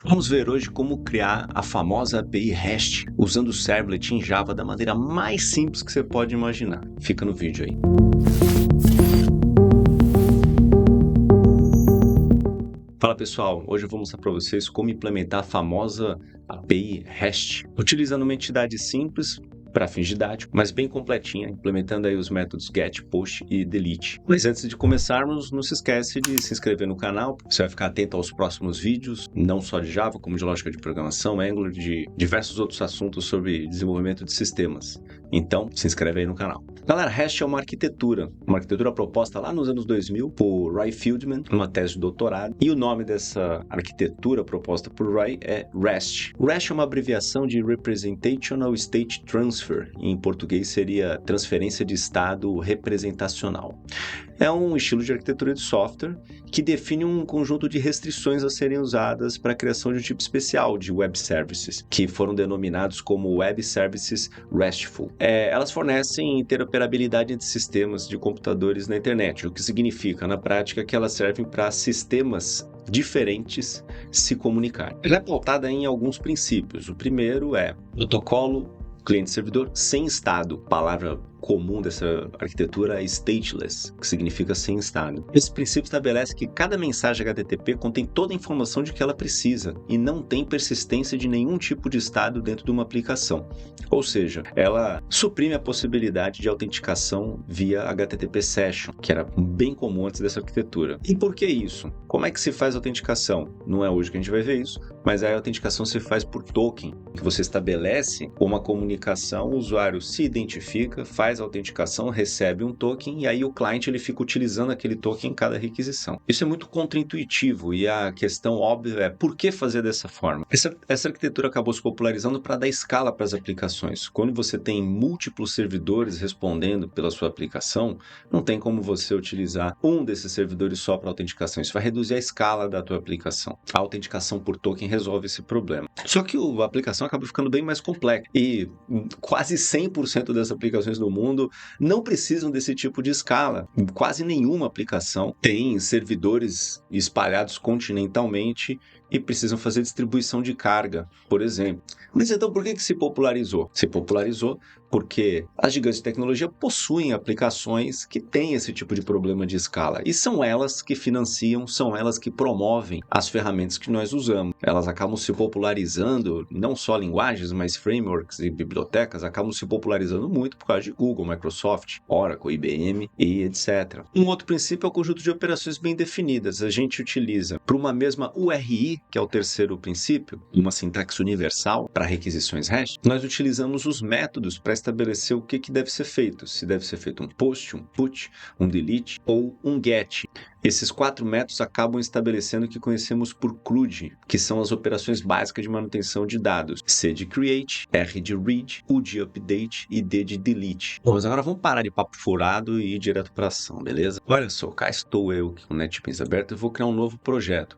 Vamos ver hoje como criar a famosa API REST usando o Servlet em Java da maneira mais simples que você pode imaginar. Fica no vídeo aí. Fala pessoal, hoje eu vou mostrar para vocês como implementar a famosa API REST, utilizando uma entidade simples para fins didáticos, mas bem completinha, implementando aí os métodos GET, POST e DELETE. Mas antes de começarmos, não se esquece de se inscrever no canal, você vai ficar atento aos próximos vídeos, não só de Java, como de lógica de programação, Angular, de diversos outros assuntos sobre desenvolvimento de sistemas. Então, se inscreve aí no canal. Galera, REST é uma arquitetura proposta lá nos anos 2000 por Ray Fieldman, numa tese de doutorado, e o nome dessa arquitetura proposta por Ray é REST. REST é uma abreviação de Representational State Transfer, em português seria transferência de estado representacional. É um estilo de arquitetura de software que define um conjunto de restrições a serem usadas para a criação de um tipo especial de web services, que foram denominados como Web Services RESTful. Elas fornecem interoperabilidade entre sistemas de computadores na internet, o que significa, na prática, que elas servem para sistemas diferentes se comunicar. Ela é pautada em alguns princípios. O primeiro é protocolo cliente-servidor sem estado. Palavra comum dessa arquitetura é stateless, que significa sem estado. Esse princípio estabelece que cada mensagem HTTP contém toda a informação de que ela precisa e não tem persistência de nenhum tipo de estado dentro de uma aplicação. Ou seja, ela suprime a possibilidade de autenticação via HTTP Session, que era bem comum antes dessa arquitetura. E por que isso? Como é que se faz a autenticação? Não é hoje que a gente vai ver isso, mas a autenticação se faz por token, que você estabelece uma comunicação, o usuário se identifica, faz a autenticação, recebe um token e aí o cliente ele fica utilizando aquele token em cada requisição. Isso é muito contraintuitivo e a questão óbvia é por que fazer dessa forma? Essa arquitetura acabou se popularizando para dar escala para as aplicações. Quando você tem múltiplos servidores respondendo pela sua aplicação, não tem como você utilizar um desses servidores só para autenticação. Isso vai reduzir a escala da tua aplicação. A autenticação por token resolve esse problema. Só que a aplicação acaba ficando bem mais complexa e quase 100% das aplicações do mundo não precisam desse tipo de escala. Quase nenhuma aplicação tem servidores espalhados continentalmente e precisam fazer distribuição de carga, por exemplo. Mas então por que se popularizou? Se popularizou porque as gigantes de tecnologia possuem aplicações que têm esse tipo de problema de escala. E são elas que financiam, são elas que promovem as ferramentas que nós usamos. Elas acabam se popularizando, não só linguagens, mas frameworks e bibliotecas acabam se popularizando muito por causa de Google, Microsoft, Oracle, IBM e etc. Um outro princípio é o conjunto de operações bem definidas. A gente utiliza para uma mesma URI, que é o terceiro princípio, uma sintaxe universal para requisições REST, nós utilizamos os métodos para estabelecer o que deve ser feito. Se deve ser feito um post, um put, um delete ou um get. Esses 4 métodos acabam estabelecendo o que conhecemos por CRUD, que são as operações básicas de manutenção de dados. C de create, R de read, U de update e D de delete. Bom, mas agora vamos parar de papo furado e ir direto para ação, beleza? Olha só, cá estou eu com o NetBeans aberto e vou criar um novo projeto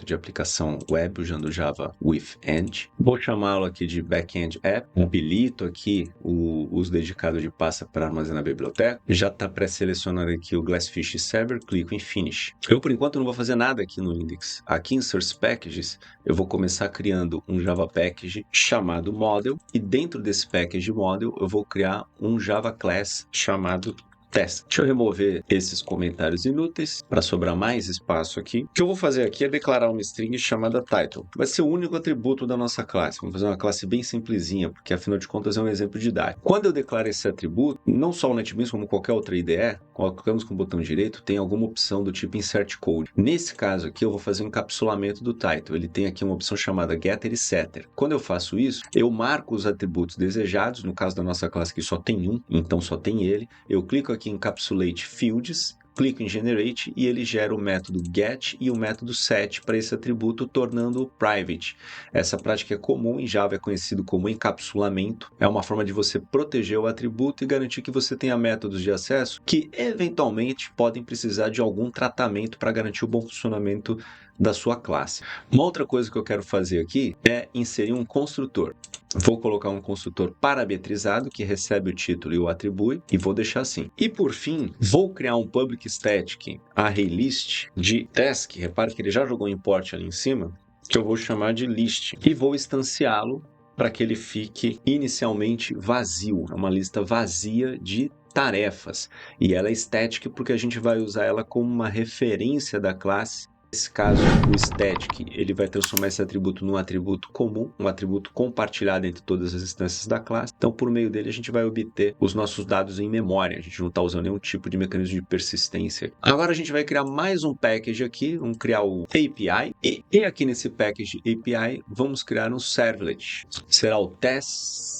de aplicação web usando Java with End. Vou chamá-lo aqui de Backend App. Habilito aqui o uso dedicado de pasta para armazenar a biblioteca. Já está pré-selecionado aqui o Glassfish Server. Clico em Finish. Eu, por enquanto, não vou fazer nada aqui no index. Aqui em Source Packages, eu vou começar criando um Java Package chamado Model. E dentro desse Package Model, eu vou criar um Java Class chamado Test. Deixa eu remover esses comentários inúteis para sobrar mais espaço aqui. O que eu vou fazer aqui é declarar uma string chamada title. Vai ser o único atributo da nossa classe. Vamos fazer uma classe bem simplesinha, porque afinal de contas é um exemplo didático. Quando eu declaro esse atributo, não só o NetBeans, como qualquer outra IDE, colocamos com o botão direito, tem alguma opção do tipo Insert Code. Nesse caso aqui, eu vou fazer um encapsulamento do title. Ele tem aqui uma opção chamada Getter e Setter. Quando eu faço isso, eu marco os atributos desejados. No caso da nossa classe aqui só tem um, então só tem ele. Eu clico aqui em Encapsulate Fields, clico em Generate e ele gera o método get e o método set para esse atributo, tornando-o private. Essa prática é comum em Java, é conhecido como encapsulamento. É uma forma de você proteger o atributo e garantir que você tenha métodos de acesso que eventualmente podem precisar de algum tratamento para garantir o bom funcionamento da sua classe. Uma outra coisa que eu quero fazer aqui é inserir um construtor. Vou colocar um construtor parametrizado que recebe o título e o atribui e vou deixar assim. E por fim, vou criar um public static ArrayList de task. Repare que ele já jogou import ali em cima. que eu vou chamar de list, e vou instanciá-lo para que ele fique inicialmente vazio. É uma lista vazia de tarefas. E ela é static porque a gente vai usar ela como uma referência da classe. Nesse caso, o static, ele vai transformar esse atributo num atributo comum, um atributo compartilhado entre todas as instâncias da classe. Então, por meio dele, a gente vai obter os nossos dados em memória. A gente não está usando nenhum tipo de mecanismo de persistência. Agora, a gente vai criar mais um package aqui, vamos criar o API. E aqui nesse package API, vamos criar um servlet. Será o Tasks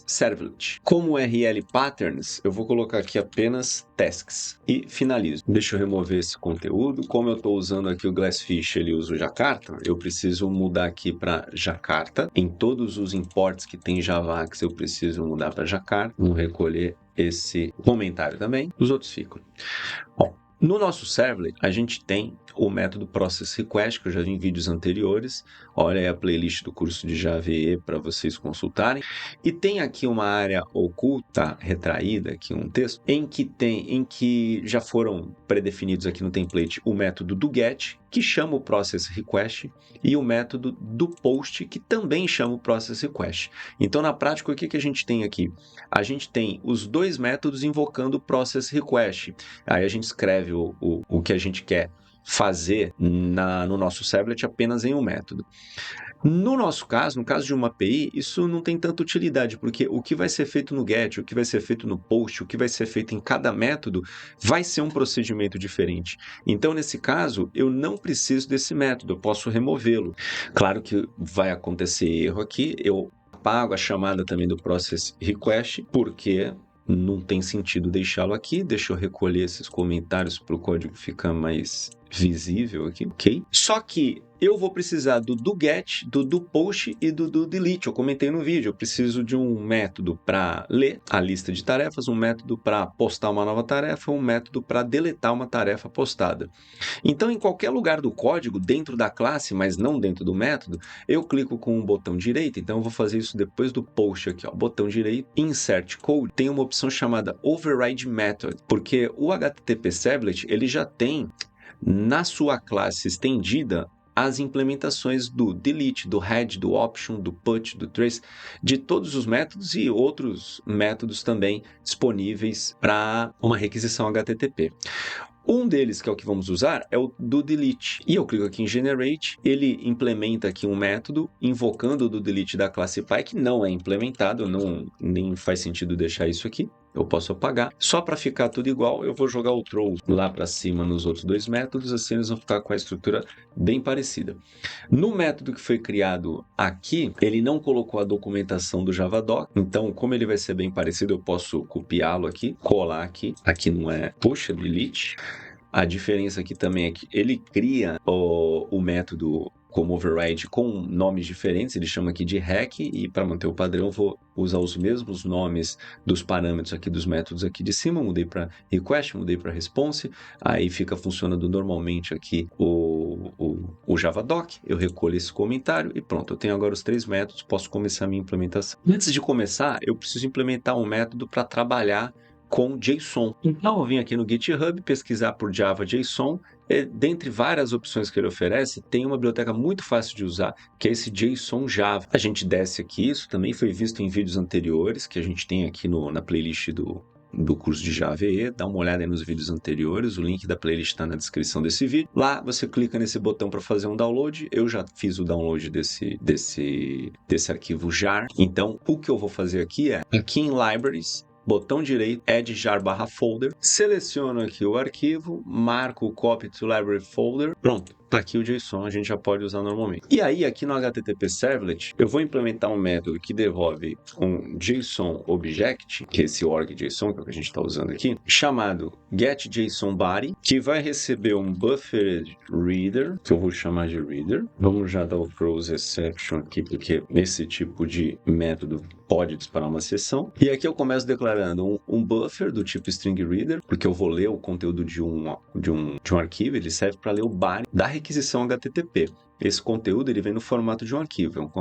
Servlet. Como URL Patterns, eu vou colocar aqui apenas Tasks e finalizo. Deixa eu remover esse conteúdo. Como eu estou usando aqui o Glassfish, ele usa o Jakarta, eu preciso mudar aqui para Jakarta. Em todos os imports que tem Javax, eu preciso mudar para Jakarta. Vamos recolher esse comentário também. Os outros ficam. Bom, no nosso servlet, a gente tem o método processRequest, que eu já vi em vídeos anteriores. Olha aí a playlist do curso de Java EE para vocês consultarem. E tem aqui uma área oculta, retraída, aqui um texto, em que já foram predefinidos aqui no template o método do get, que chama o processRequest, e o método do post, que também chama o processRequest. Então, na prática, o que a gente tem aqui? A gente tem os dois métodos invocando o processRequest. Aí a gente escreve o que a gente quer fazer no nosso servlet apenas em um método. No nosso caso, no caso de uma API, isso não tem tanta utilidade, porque o que vai ser feito no get, o que vai ser feito no post, o que vai ser feito em cada método, vai ser um procedimento diferente. Então, nesse caso, eu não preciso desse método, eu posso removê-lo. Claro que vai acontecer erro aqui, eu apago a chamada também do processRequest, porque não tem sentido deixá-lo aqui. Deixa eu recolher esses comentários para o código ficar mais visível aqui, ok? Só que eu vou precisar do get, do post e do delete. Eu comentei no vídeo, eu preciso de um método para ler a lista de tarefas, um método para postar uma nova tarefa, um método para deletar uma tarefa postada. Então, em qualquer lugar do código, dentro da classe, mas não dentro do método, eu clico com o botão direito. Então, eu vou fazer isso depois do post aqui, ó, botão direito, Insert Code. Tem uma opção chamada Override Method, porque o HTTP Servlet, ele já tem na sua classe estendida as implementações do delete, do head, do option, do put, do trace, de todos os métodos e outros métodos também disponíveis para uma requisição HTTP. Um deles, que é o que vamos usar, é o do delete. E eu clico aqui em Generate, ele implementa aqui um método invocando o do delete da classe Py, que não é implementado, nem faz sentido deixar isso aqui. Eu posso apagar. Só para ficar tudo igual, eu vou jogar o throw lá para cima nos outros dois métodos, assim eles vão ficar com a estrutura bem parecida. No método que foi criado aqui, ele não colocou a documentação do Javadoc, então como ele vai ser bem parecido, eu posso copiá-lo aqui, colar aqui. Aqui não é push, delete. A diferença aqui também é que ele cria o método como override com nomes diferentes, ele chama aqui de hack, e para manter o padrão vou usar os mesmos nomes dos parâmetros aqui dos métodos aqui de cima, mudei para request, mudei para response, aí fica funcionando normalmente aqui o Javadoc, eu recolho esse comentário e pronto, eu tenho agora os três métodos, posso começar a minha implementação. Antes de começar, eu preciso implementar um método para trabalhar com JSON. Então, eu vim aqui no GitHub pesquisar por Java JSON. Dentre várias opções que ele oferece, tem uma biblioteca muito fácil de usar, que é esse JSON Java. A gente desce aqui, isso também foi visto em vídeos anteriores, que a gente tem aqui na playlist do curso de Java EE, dá uma olhada aí nos vídeos anteriores, o link da playlist está na descrição desse vídeo. Lá você clica nesse botão para fazer um download, eu já fiz o download desse arquivo jar. Então, o que eu vou fazer aqui é, aqui em Libraries, botão direito, add jar /folder, seleciono aqui o arquivo, marco o copy to library folder, pronto, tá aqui o JSON, a gente já pode usar normalmente. E aí, aqui no HTTP Servlet, eu vou implementar um método que devolve um JSON object, que é esse org.json, que é o que a gente está usando aqui, chamado getJSONBody, que vai receber um buffered reader, que eu vou chamar de reader. Vamos já dar o throws exception aqui, porque esse tipo de método pode disparar uma sessão. E aqui eu começo declarando um buffer do tipo string reader, porque eu vou ler o conteúdo de um arquivo, ele serve para ler o body da requisição HTTP. esse conteúdo ele vem no formato de um arquivo,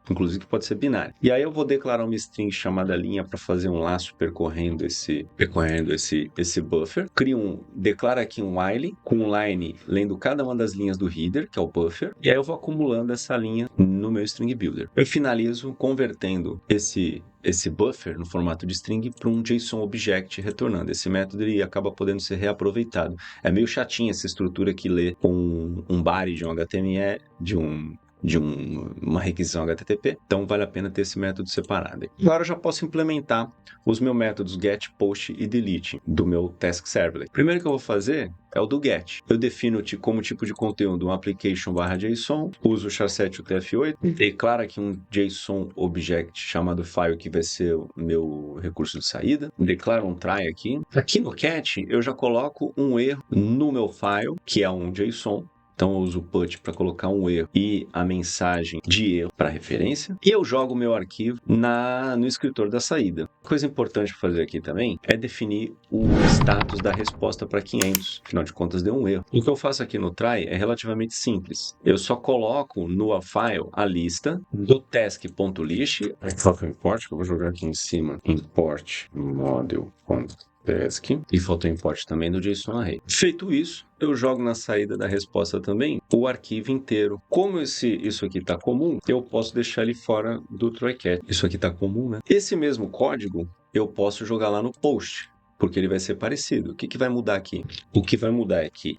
inclusive que pode ser binário. E aí eu vou declarar uma string chamada linha para fazer um laço percorrendo esse buffer. Declara aqui um while com um line lendo cada uma das linhas do header, que é o buffer, e aí eu vou acumulando essa linha no meu string builder. Eu finalizo convertendo esse buffer no formato de string para um JSON object retornando. Esse método ele acaba podendo ser reaproveitado. É meio chatinha essa estrutura que lê com um body de um HTML, uma requisição HTTP, então vale a pena ter esse método separado. Agora eu já posso implementar os meus métodos get, post e delete do meu task servlet. O primeiro que eu vou fazer é o do get. Eu defino como tipo de conteúdo um application/JSON, uso o char7 UTF-8, declaro aqui um JSON object chamado file que vai ser o meu recurso de saída, declaro um try aqui. Aqui no get eu já coloco um erro no meu file, que é um JSON. Então eu uso o put para colocar um erro e a mensagem de erro para referência. E eu jogo o meu arquivo no escritor da saída. Coisa importante para fazer aqui também é definir o status da resposta para 500. Afinal de contas, deu um erro. O que eu faço aqui no try é relativamente simples. Eu só coloco no file a lista do task.list. Falta o import, que eu vou jogar aqui em cima. Import model.task. E falta o import também do JSON array. Feito isso, eu jogo na saída da resposta também o arquivo inteiro. Como isso aqui está comum, eu posso deixar ele fora do try-catch. Isso aqui está comum, né? Esse mesmo código eu posso jogar lá no post, porque ele vai ser parecido. O que vai mudar aqui? O que vai mudar é que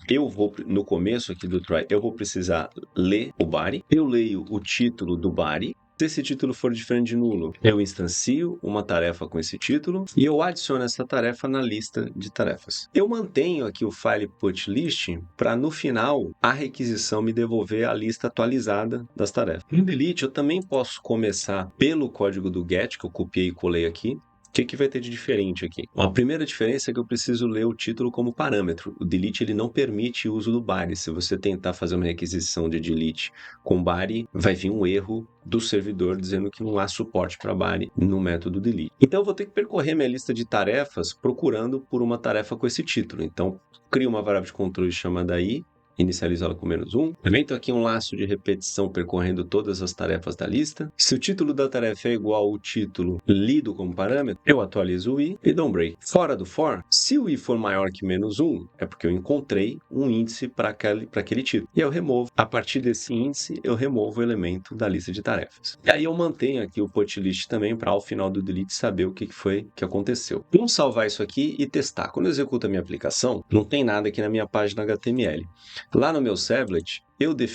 no começo aqui do try, eu vou precisar ler o body. Eu leio o título do body. Se esse título for diferente de nulo, eu instancio uma tarefa com esse título e eu adiciono essa tarefa na lista de tarefas. Eu mantenho aqui o file put.list para no final a requisição me devolver a lista atualizada das tarefas. No delete eu também posso começar pelo código do get, que eu copiei e colei aqui. O que vai ter de diferente aqui? A primeira diferença é que eu preciso ler o título como parâmetro. O delete ele não permite o uso do body. Se você tentar fazer uma requisição de delete com body, vai vir um erro do servidor dizendo que não há suporte para body no método delete. Então eu vou ter que percorrer minha lista de tarefas procurando por uma tarefa com esse título. Então crio uma variável de controle chamada i, inicializo ela com -1. Implemento aqui um laço de repetição percorrendo todas as tarefas da lista. Se o título da tarefa é igual ao título lido como parâmetro, eu atualizo o i e dou um break. Fora do for, se o i for maior que -1, é porque eu encontrei um índice para aquele título. E eu removo. A partir desse índice, eu removo o elemento da lista de tarefas. E aí eu mantenho aqui o put.list também para ao final do delete saber o que foi que aconteceu. Vamos salvar isso aqui e testar. Quando eu executo a minha aplicação, não tem nada aqui na minha página HTML. Lá no meu servlet, deixa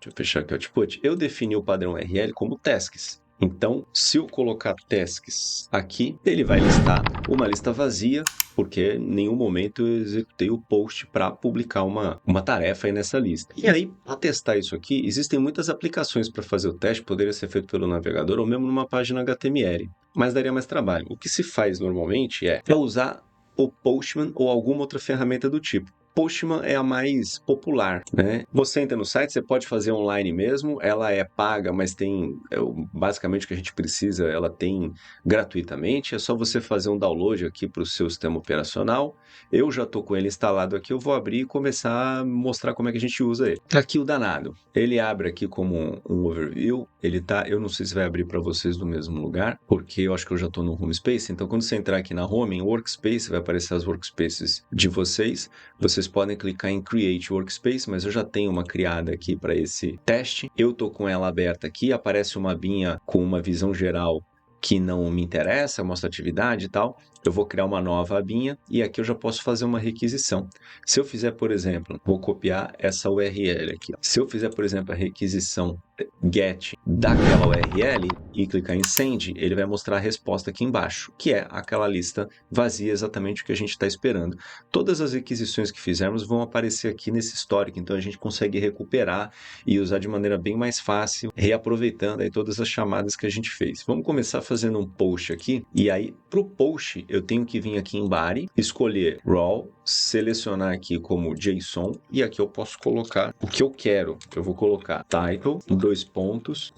eu fechar aqui o output, eu defini o padrão URL como tasks. Então, se eu colocar tasks aqui, ele vai listar uma lista vazia, porque em nenhum momento eu executei o post para publicar uma tarefa aí nessa lista. E aí, para testar isso aqui, existem muitas aplicações para fazer o teste, poderia ser feito pelo navegador ou mesmo numa página HTML, mas daria mais trabalho. O que se faz normalmente é usar o Postman ou alguma outra ferramenta do tipo. Postman é a mais popular, né? Você entra no site, você pode fazer online mesmo, ela é paga, mas tem basicamente o que a gente precisa, ela tem gratuitamente, é só você fazer um download aqui para o seu sistema operacional. Eu já estou com ele instalado aqui, eu vou abrir e começar a mostrar como é que a gente usa ele. Aqui o danado, ele abre aqui como um overview, eu não sei se vai abrir para vocês do mesmo lugar, porque eu acho que eu já estou no home space, então quando você entrar aqui na home, em workspace, vai aparecer as workspaces de vocês podem clicar em Create Workspace, mas eu já tenho uma criada aqui para esse teste. Eu estou com ela aberta aqui, aparece uma abinha com uma visão geral que não me interessa, mostra atividade e tal. Eu vou criar uma nova abinha e aqui eu já posso fazer uma requisição. Se eu fizer, por exemplo, vou copiar essa URL aqui. Se eu fizer, por exemplo, a requisição get daquela URL e clicar em send, ele vai mostrar a resposta aqui embaixo, que é aquela lista vazia, exatamente o que a gente está esperando. Todas as requisições que fizermos vão aparecer aqui nesse histórico, então a gente consegue recuperar e usar de maneira bem mais fácil, reaproveitando aí todas as chamadas que a gente fez. Vamos começar fazendo um post aqui, e aí para o post eu tenho que vir aqui em body, escolher raw, selecionar aqui como JSON, e aqui eu posso colocar o que eu quero. Eu vou colocar title,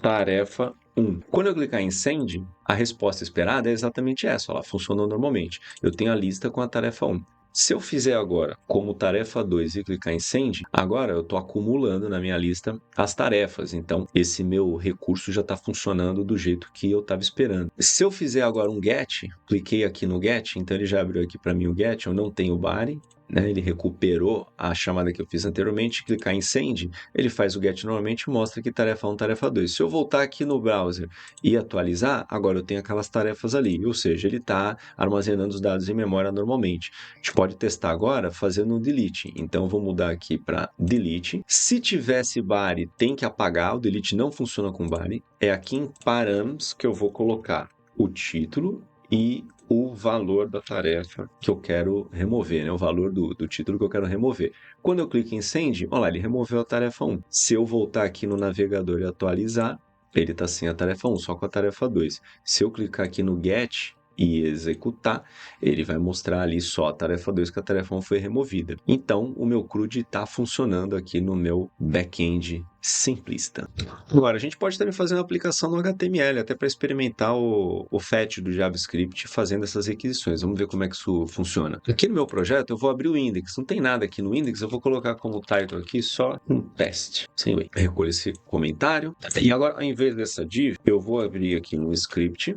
tarefa 1. Quando eu clicar em send, a resposta esperada é exatamente essa, ela funcionou normalmente. Eu tenho a lista com a tarefa 1. Se eu fizer agora como tarefa 2 e clicar em Send, agora eu estou acumulando na minha lista as tarefas. Então, esse meu recurso já está funcionando do jeito que eu estava esperando. Se eu fizer agora um GET, cliquei aqui no GET, então ele já abriu aqui para mim o GET, eu não tenho o body, né? Ele recuperou a chamada que eu fiz anteriormente, clicar em Send, ele faz o GET normalmente e mostra que tarefa 1, tarefa 2. Se eu voltar aqui no browser e atualizar, agora eu tenho aquelas tarefas ali, ou seja, ele está armazenando os dados em memória normalmente. A gente pode testar agora fazendo um delete. Então, eu vou mudar aqui para delete. Se tivesse body, tem que apagar. O delete não funciona com body. É aqui em params que eu vou colocar o título e o valor da tarefa que eu quero remover, né? O valor do título que eu quero remover. Quando eu clico em Send, olha lá, ele removeu a tarefa 1. Se eu voltar aqui no navegador e atualizar, ele está sem a tarefa 1, só com a tarefa 2. Se eu clicar aqui no Get e executar, ele vai mostrar ali só a tarefa 2, que a tarefa 1 foi removida. Então, o meu CRUD está funcionando aqui no meu back-end simplista. Agora, a gente pode também fazer uma aplicação no HTML, até para experimentar o fetch do JavaScript fazendo essas requisições. Vamos ver como é que isso funciona. Aqui no meu projeto, eu vou abrir o index. Não tem nada aqui no index, eu vou colocar como title aqui só um teste. Sem wait. Recolho esse comentário. E agora, ao invés dessa div, eu vou abrir aqui um script.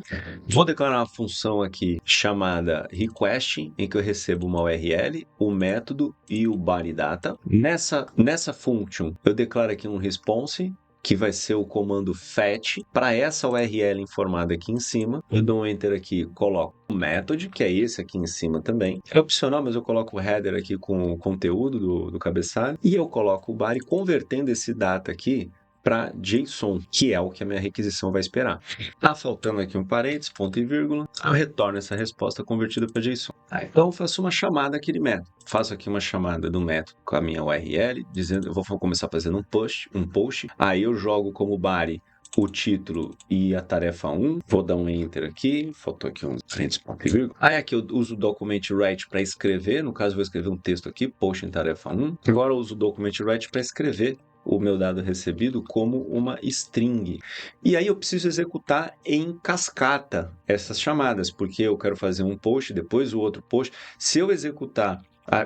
Vou declarar uma função aqui chamada request, em que eu recebo uma URL, o método e o body data. Nessa function, eu declaro aqui um response, que vai ser o comando fetch para essa URL informada aqui em cima. Eu dou um enter aqui, coloco o method, que é esse aqui em cima também. É opcional, mas eu coloco o header aqui com o conteúdo do cabeçalho. E eu coloco o body convertendo esse data aqui para JSON, que é o que a minha requisição vai esperar. Tá faltando aqui um parênteses, ponto e vírgula, eu retorno essa resposta convertida para JSON. Então eu faço uma chamada àquele método. Faço aqui uma chamada do método com a minha URL, dizendo, eu vou começar fazendo um post, aí eu jogo como body o título e a tarefa 1, vou dar um enter aqui, faltou aqui um parênteses, ponto e vírgula. Aí aqui eu uso o document write para escrever, no caso eu vou escrever um texto aqui, post em tarefa 1. Agora eu uso o document write para escrever o meu dado recebido como uma string. E aí eu preciso executar em cascata essas chamadas, porque eu quero fazer um post, depois o outro post. Se eu executar,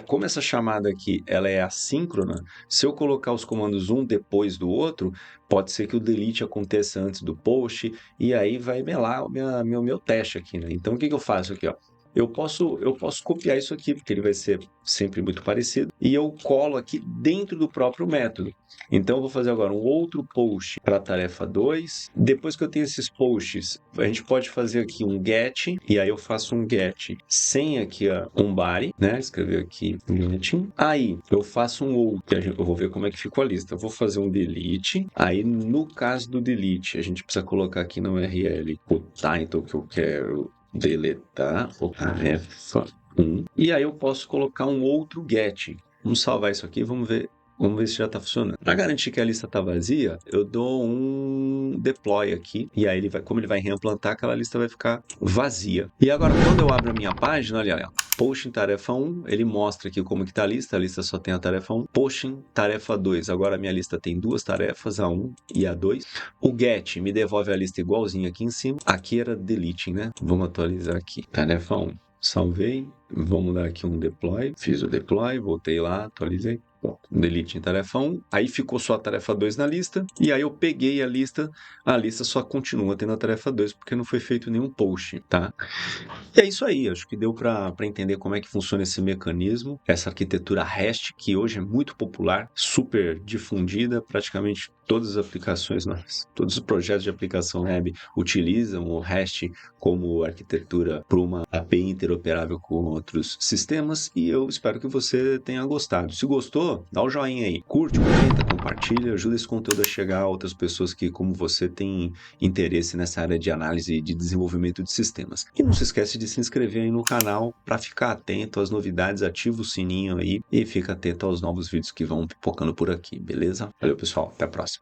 como essa chamada aqui ela é assíncrona, se eu colocar os comandos um depois do outro, pode ser que o delete aconteça antes do post, e aí vai melar o meu teste aqui, né? Então, o que eu faço aqui, ó? Eu posso copiar isso aqui, porque ele vai ser sempre muito parecido, e eu colo aqui dentro do próprio método. Então, eu vou fazer agora um outro post para a tarefa 2. Depois que eu tenho esses posts, a gente pode fazer aqui um get, e aí eu faço um get sem aqui um body, né? Escrever aqui get. Aí, eu faço um outro, eu vou ver como é que ficou a lista. Eu vou fazer um delete. Aí, no caso do delete, a gente precisa colocar aqui na URL o title que eu quero deletar, o tarefa 1. E aí eu posso colocar um outro get. Vamos salvar isso aqui, vamos ver se já está funcionando. Para garantir que a lista está vazia, eu dou um deploy aqui, e aí como ele vai reimplantar, aquela lista vai ficar vazia. E agora, quando eu abro a minha página, olha, post em tarefa 1, ele mostra aqui como que está a lista só tem a tarefa 1. Post em tarefa 2, agora a minha lista tem duas tarefas, a 1 e a 2. O get me devolve a lista igualzinho aqui em cima. Aqui era deleting, né? Vamos atualizar aqui. Tarefa 1. Salvei, vamos dar aqui um deploy, fiz o deploy, voltei lá, atualizei. Delete em tarefa 1, aí ficou só a tarefa 2 na lista, e aí eu peguei a lista só continua tendo a tarefa 2, porque não foi feito nenhum post, tá? E é isso aí, acho que deu para entender como é que funciona esse mecanismo, essa arquitetura REST, que hoje é muito popular, super difundida, praticamente todas as aplicações, todos os projetos de aplicação web utilizam o REST como arquitetura para uma API interoperável com outros sistemas, e eu espero que você tenha gostado. Se gostou, dá o joinha aí, curte, comenta, compartilha, ajuda esse conteúdo a chegar a outras pessoas que, como você, têm interesse nessa área de análise e de desenvolvimento de sistemas. E não se esquece de se inscrever aí no canal para ficar atento às novidades, ativa o sininho aí e fica atento aos novos vídeos que vão pipocando por aqui, beleza? Valeu, pessoal, até a próxima.